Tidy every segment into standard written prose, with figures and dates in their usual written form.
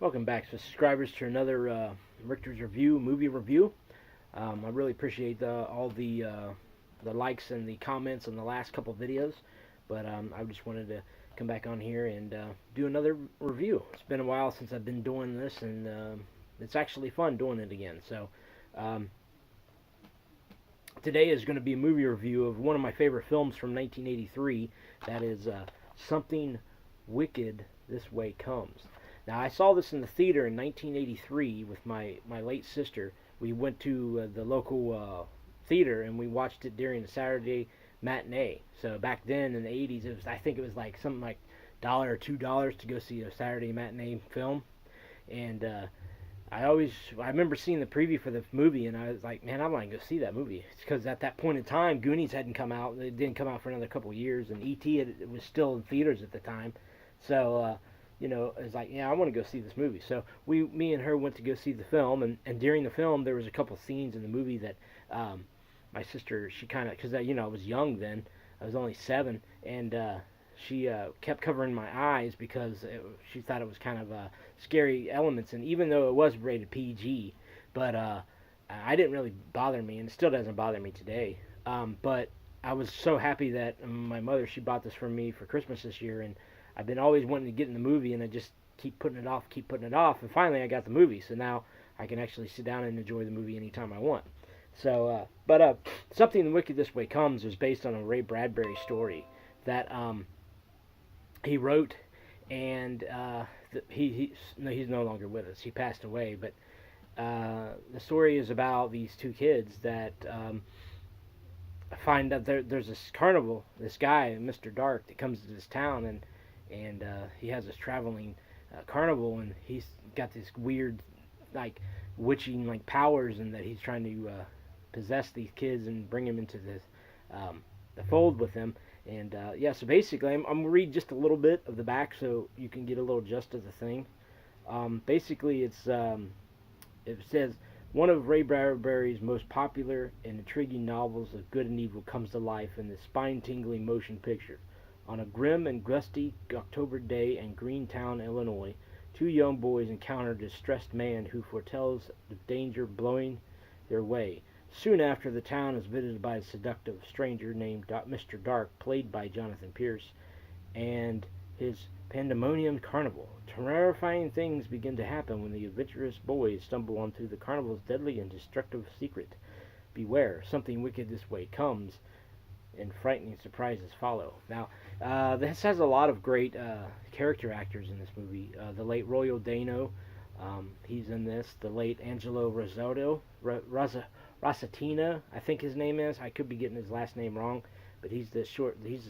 Welcome back, subscribers, to another Richter's Review movie review. I really appreciate all the likes and the comments on the last couple videos, but I just wanted to come back on here and do another review. It's been a while since I've been doing this, and it's actually fun doing it again. So um, today is going to be a movie review of one of my favorite films from 1983. That is Something Wicked This Way Comes. Now, I saw this in the theater in 1983 with my late sister. We went to the local theater and we watched it during the Saturday matinee. So back then in the 80s, I think it was like something like $1 or $2 to go see a Saturday matinee film. And I remember seeing the preview for the movie, and I was like, man, I want to go see that movie. It's because at that point in time, Goonies hadn't come out. It didn't come out for another couple of years, and E.T. It was still in theaters at the time. So it's like, yeah, I want to go see this movie. So me and her went to go see the film, and during the film, there was a couple scenes in the movie that my sister, she kind of, because I was young then, I was only 7, and she kept covering my eyes because she thought it was kind of scary elements, and even though it was rated PG, but I didn't really bother me, and it still doesn't bother me today. But I was so happy that my mother, she bought this for me for Christmas this year, and I've been always wanting to get in the movie, and I just keep putting it off, and finally I got the movie, so now I can actually sit down and enjoy the movie anytime I want. So, Something Wicked This Way Comes is based on a Ray Bradbury story that he wrote, and no, he's no longer with us. He passed away, but the story is about these two kids that find out there's this carnival, this guy, Mr. Dark, that comes to this town, and he has this traveling carnival, and he's got this weird, like, witching, like, powers, and that he's trying to possess these kids and bring them into the fold with him. And so basically, I'm going to read just a little bit of the back so you can get a little gist of the thing. Basically, it says, one of Ray Bradbury's most popular and intriguing novels of good and evil comes to life in this spine-tingling motion picture. On a grim and gusty October day in Greentown, Illinois, two young boys encounter a distressed man who foretells the danger blowing their way. Soon after, the town is visited by a seductive stranger named Mr. Dark, played by Jonathan Pierce, and his pandemonium carnival. Terrifying things begin to happen when the adventurous boys stumble onto the carnival's deadly and destructive secret. Beware, something wicked this way comes, and frightening surprises follow. Now, this has a lot of great character actors in this movie. The late Royal Dano, he's in this. The late Angelo Rosatina, I think his name is. I could be getting his last name wrong, but he's the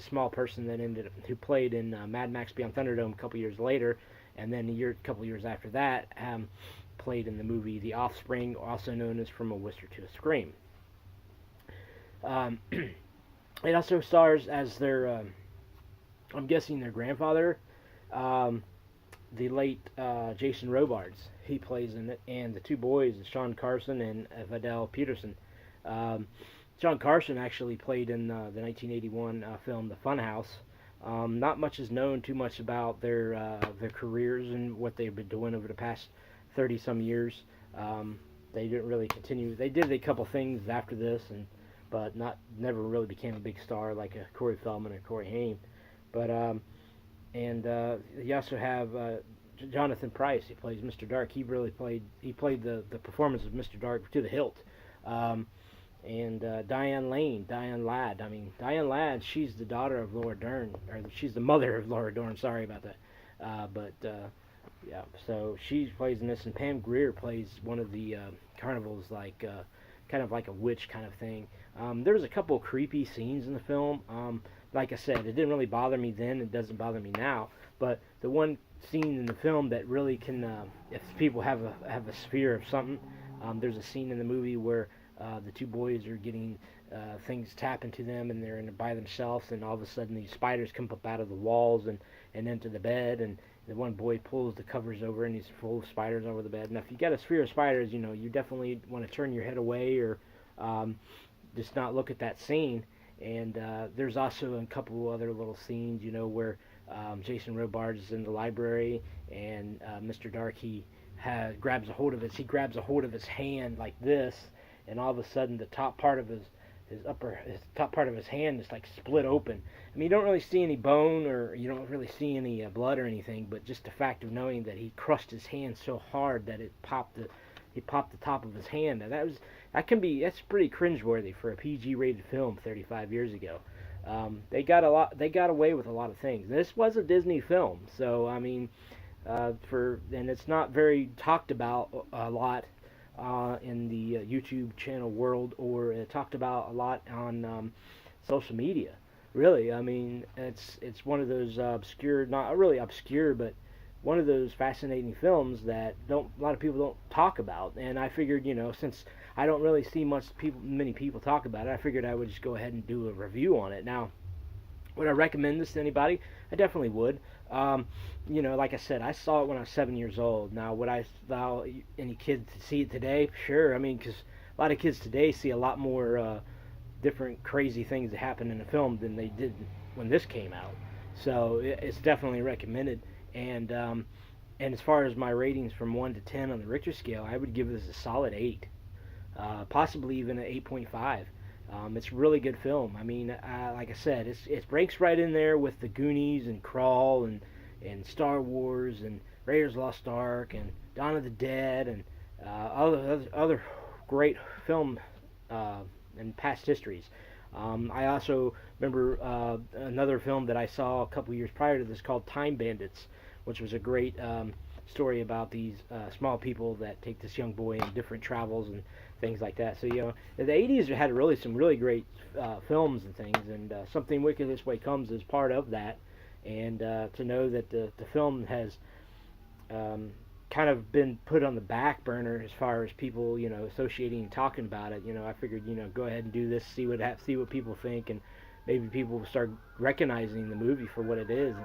small person that who played in Mad Max Beyond Thunderdome a couple years later, and then a couple years after that, played in the movie The Offspring, also known as From a Whisper to a Scream. It also stars as their, I'm guessing their grandfather, the late Jason Robards. He plays in it, and the two boys, Sean Carson and Vidal Peterson. Sean Carson actually played in the 1981 film The Funhouse. Not much is known too much about their careers and what they've been doing over the past 30-some years. They didn't really continue. They did a couple things after this, but never really became a big star like a Corey Feldman or Corey Haim. But you also have Jonathan Pryce. He plays Mr. Dark. He played the performance of Mr. Dark to the hilt. And Diane Ladd. Diane Ladd, she's the daughter of Laura Dern, or she's the mother of Laura Dern. Sorry about that. So she plays in this, and Pam Grier plays one of the carnivals, like kind of like a witch kind of thing. There was a couple of creepy scenes in the film. Like I said, it didn't really bother me then. It doesn't bother me now. But the one scene in the film that really can, if people have a fear of something, there's a scene in the movie where the two boys are getting things tap into them, and they're by themselves, and all of a sudden these spiders come up out of the walls and into the bed, and the one boy pulls the covers over, and he's full of spiders over the bed. Now, if you got a fear of spiders, you definitely want to turn your head away, or just not look at that scene. And there's also a couple other little scenes, where Jason Robards is in the library, and Mr. Dark, grabs a hold of his hand like this, and all of a sudden the top part of his top part of his hand is like split open. I mean, you don't really see any bone, or you don't really see any blood or anything, but just the fact of knowing that he crushed his hand so hard that he popped the top of his hand. And that's pretty cringeworthy for a PG-rated film 35 years ago. They got away with a lot of things. This was a Disney film, so I mean, and it's not very talked about a lot in the YouTube channel world, or talked about a lot on social media. Really, I mean, it's one of those obscure, not really obscure, but one of those fascinating films that a lot of people don't talk about. And I figured, since I don't really see many people talk about it, I figured I would just go ahead and do a review on it. Now, would I recommend this to anybody? I definitely would. Like I said, I saw it when I was 7 years old. Now, would I allow any kid to see it today? Sure. I mean, because a lot of kids today see a lot more different crazy things that happen in a film than they did when this came out. So it's definitely recommended. And as far as my ratings from 1 to 10 on the Richter scale, I would give this a solid 8, possibly even an 8.5. It's a really good film. I mean, like I said, it breaks right in there with the Goonies and Crawl and Star Wars and Raiders of the Lost Ark and Dawn of the Dead and other great film and past histories. I also remember another film that I saw a couple years prior to this called Time Bandits, which was a great story about these small people that take this young boy in different travels and things like that. So, the 80s had some really great films and things, and Something Wicked This Way Comes is part of that. And to know that the film has kind of been put on the back burner as far as people, associating and talking about it, I figured, go ahead and do this, see what people think, and maybe people will start recognizing the movie for what it is.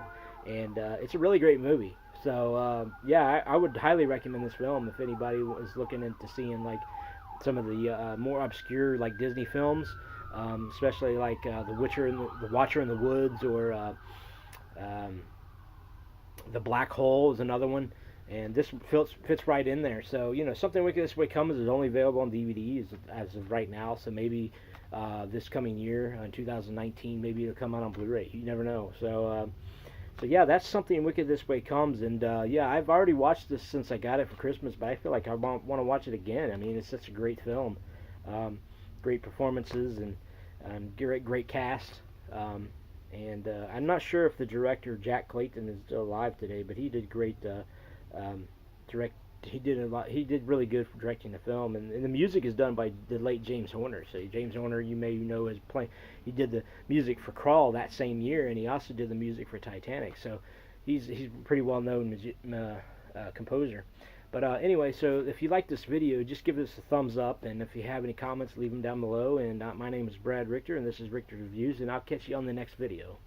And it's a really great movie. So, I would highly recommend this film if anybody was looking into seeing, like, some of the more obscure, like, Disney films, especially, like, The Watcher in the Woods, or The Black Hole is another one. And this fits right in there. So, Something Wicked This Way Comes is only available on DVD as of right now. So maybe this coming year, in 2019, maybe it'll come out on Blu-ray. You never know. So that's Something Wicked This Way Comes. And I've already watched this since I got it for Christmas, but I feel like I want to watch it again. I mean, it's such a great film. Great performances and great cast. And I'm not sure if the director Jack Clayton is still alive today, but he did great. He did really good for directing the film, and the music is done by the late James Horner. So James Horner, you may know, he did the music for Crawl that same year, and he also did the music for Titanic. So he's a pretty well known composer. But anyway, so if you like this video, just give us a thumbs up, and if you have any comments, leave them down below. And my name is Brad Richter, and this is Richter Reviews, and I'll catch you on the next video.